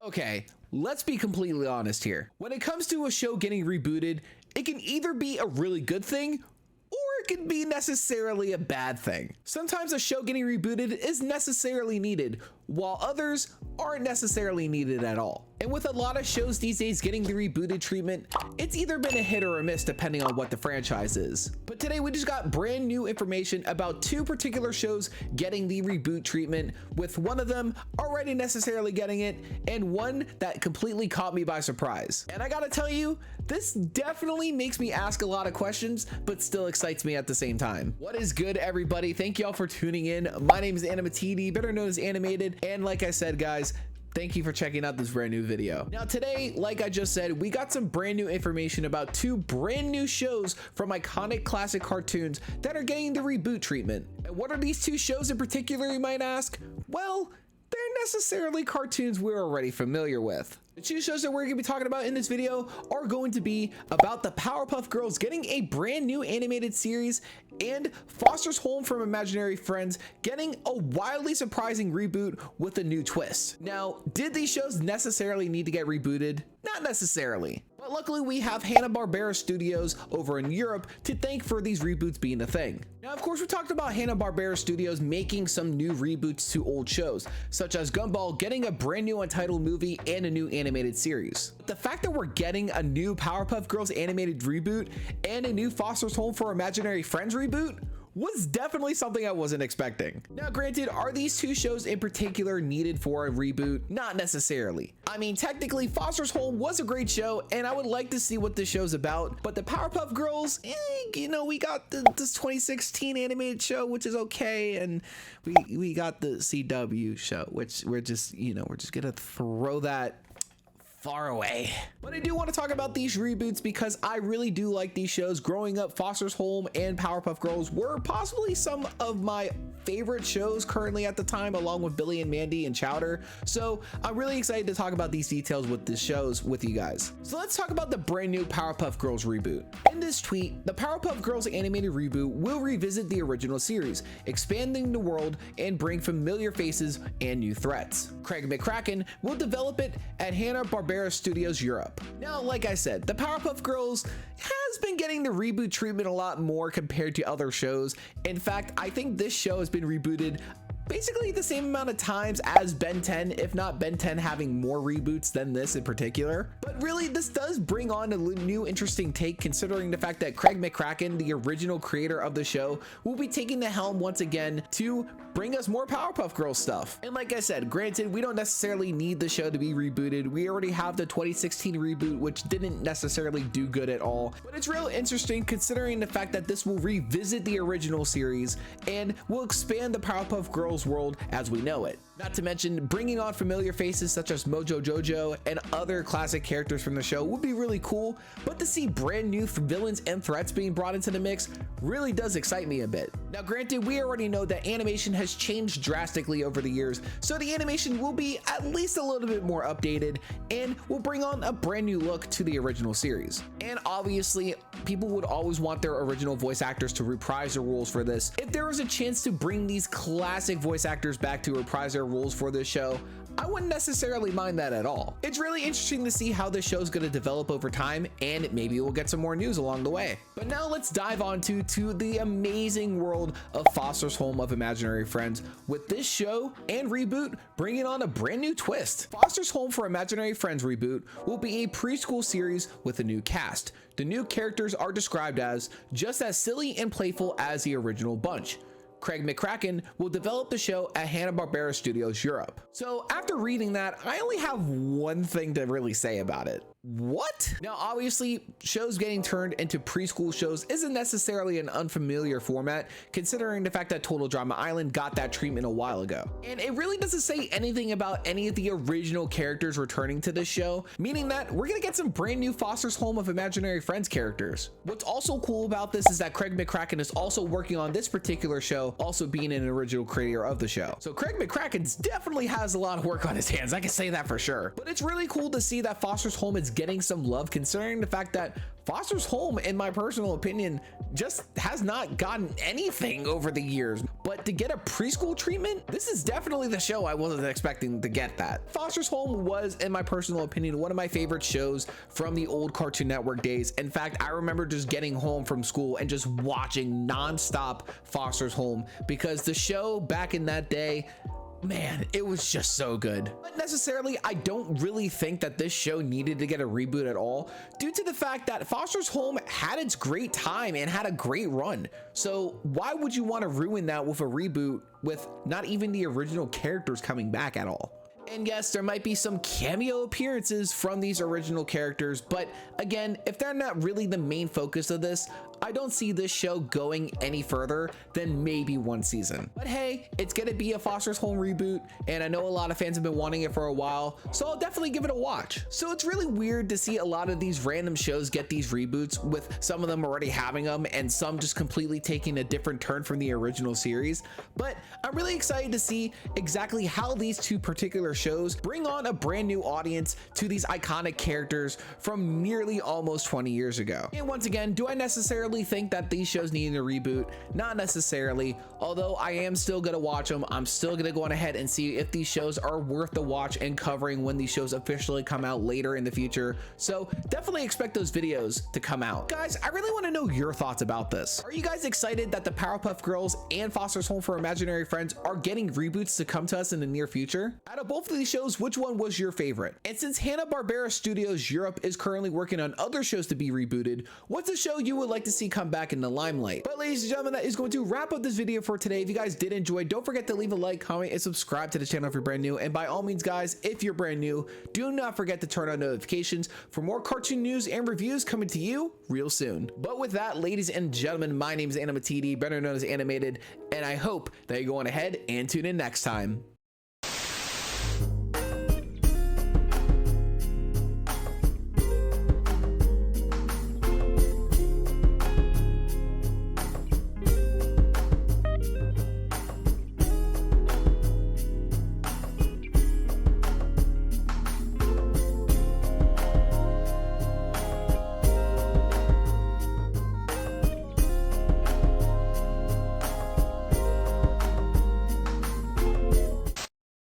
Okay, let's be completely honest here. When it comes to a show getting rebooted, it can either be a really good thing or it can be necessarily a bad thing. Sometimes a show getting rebooted is necessarily needed, while others aren't necessarily needed at all. And with a lot of shows these days getting the rebooted treatment, it's either been a hit or a miss depending on what the franchise is. But today we just got brand new information about two particular shows getting the reboot treatment, with one of them already necessarily getting it and one that completely caught me by surprise. And I gotta tell you, this definitely makes me ask a lot of questions, but still excites me at the same time. What is good, everybody? Thank y'all for tuning in. My name is AnimaTD, better known as Animated, and like I said, guys, thank you for checking out this brand new video. Now today, like I just said, we got some brand new information about two brand new shows from iconic classic cartoons that are getting the reboot treatment. And what are these two shows in particular, you might ask? Well, they're necessarily cartoons we're already familiar with. The two shows that we're going to be talking about in this video are going to be about the Powerpuff Girls getting a brand new animated series and Foster's Home from Imaginary Friends getting a wildly surprising reboot with a new twist. Now, did these shows necessarily need to get rebooted? Not necessarily. But luckily we have Hanna-Barbera Studios over in Europe to thank for these reboots being a thing. Now, of course, we talked about Hanna-Barbera Studios making some new reboots to old shows, such as Gumball getting a brand new untitled movie and a new animated series. But the fact that we're getting a new Powerpuff Girls animated reboot and a new Foster's Home for Imaginary Friends reboot was definitely something I wasn't expecting. Now, granted, are these two shows in particular needed for a reboot? Not necessarily. I mean, technically, Foster's Home was a great show, and I would like to see what this show's about, but the Powerpuff Girls, you know, we got this 2016 animated show, which is okay, and we got the CW show, which we're just gonna throw that far away. But I do want to talk about these reboots because I really do like these shows. Growing up, Foster's Home and Powerpuff Girls were possibly some of my favorite shows currently at the time, along with Billy and Mandy and Chowder. So I'm really excited to talk about these details with the shows with you guys. So let's talk about the brand new Powerpuff Girls reboot. In this tweet, the Powerpuff Girls animated reboot will revisit the original series, expanding the world and bring familiar faces and new threats. Craig McCracken will develop it at Hanna-Barbera Studios Europe. Now, like I said, the Powerpuff Girls has been getting the reboot treatment a lot more compared to other shows. In fact, I think this show has been rebooted basically the same amount of times as Ben 10, if not Ben 10 having more reboots than this in particular. But really, this does bring on a new interesting take, considering the fact that Craig McCracken, the original creator of the show, will be taking the helm once again to bring us more Powerpuff Girls stuff. And like I said, granted, we don't necessarily need the show to be rebooted. We already have the 2016 reboot, which didn't necessarily do good at all. But it's real interesting considering the fact that this will revisit the original series and will expand the Powerpuff Girls world as we know it. Not to mention bringing on familiar faces such as Mojo Jojo and other classic characters from the show would be really cool, but to see brand new villains and threats being brought into the mix really does excite me a bit. Now, granted, we already know that animation has changed drastically over the years, so the animation will be at least a little bit more updated and will bring on a brand new look to the original series. And obviously, people would always want their original voice actors to reprise their roles for this. If there was a chance to bring these classic voice actors back to reprise their roles for this show, I wouldn't necessarily mind that at all. It's really interesting to see how this show is going to develop over time, and maybe we'll get some more news along the way. But now let's dive on to the amazing world of Foster's Home of Imaginary Friends, with this show and reboot bringing on a brand new twist. Foster's Home for Imaginary Friends reboot will be a preschool series with a new cast. The new characters are described as just as silly and playful as the original bunch. Craig McCracken will develop the show at Hanna-Barbera Studios Europe. So after reading that, I only have one thing to really say about it. What? Now, obviously, shows getting turned into preschool shows isn't necessarily an unfamiliar format, considering the fact that Total Drama Island got that treatment a while ago. And it really doesn't say anything about any of the original characters returning to this show, meaning that we're gonna get some brand new Foster's Home of Imaginary Friends characters. What's also cool about this is that Craig McCracken is also working on this particular show, also being an original creator of the show. So Craig McCracken definitely has a lot of work on his hands, I can say that for sure. But it's really cool to see that Foster's Home is getting some love, considering the fact that Foster's Home, in my personal opinion, just has not gotten anything over the years. but to get a preschool treatment, this is definitely the show I wasn't expecting to get that. Foster's Home was, in my personal opinion, one of my favorite shows from the old Cartoon Network days. In fact, I remember just getting home from school and just watching nonstop Foster's Home, because the show back in that day, man, it was just so good. But necessarily, I don't really think that this show needed to get a reboot at all, due to the fact that Foster's Home had its great time and had a great run. So why would you want to ruin that with a reboot with not even the original characters coming back at all? And yes, there might be some cameo appearances from these original characters, but again, if they're not really the main focus of this, I don't see this show going any further than maybe one season. But hey, it's gonna be a Foster's Home reboot, and I know a lot of fans have been wanting it for a while, so I'll definitely give it a watch. So it's really weird to see a lot of these random shows get these reboots, with some of them already having them and some just completely taking a different turn from the original series. But I'm really excited to see exactly how these two particular shows bring on a brand new audience to these iconic characters from nearly almost 20 years ago. And once again, do I necessarily think that these shows need a reboot? Not necessarily, although I am still gonna watch them. I'm still gonna go on ahead and see if these shows are worth the watch and covering when these shows officially come out later in the future. So definitely expect those videos to come out. Guys, I really want to know your thoughts about this. Are you guys excited that the Powerpuff Girls and Foster's Home for Imaginary Friends are getting reboots to come to us in the near future? Out of both of these shows, which one was your favorite? And since Hanna-Barbera Studios Europe is currently working on other shows to be rebooted, what's a show you would like to see come back in the limelight? But ladies and gentlemen, that is going to wrap up this video for today. If you guys did enjoy, don't forget to leave a like, comment, and subscribe to the channel if you're brand new. And by all means, guys, if you're brand new, do not forget to turn on notifications for more cartoon news and reviews coming to you real soon. But with that, ladies and gentlemen, my name is AnimaTD, better known as Animated, and I hope that you're going ahead and tune in next time.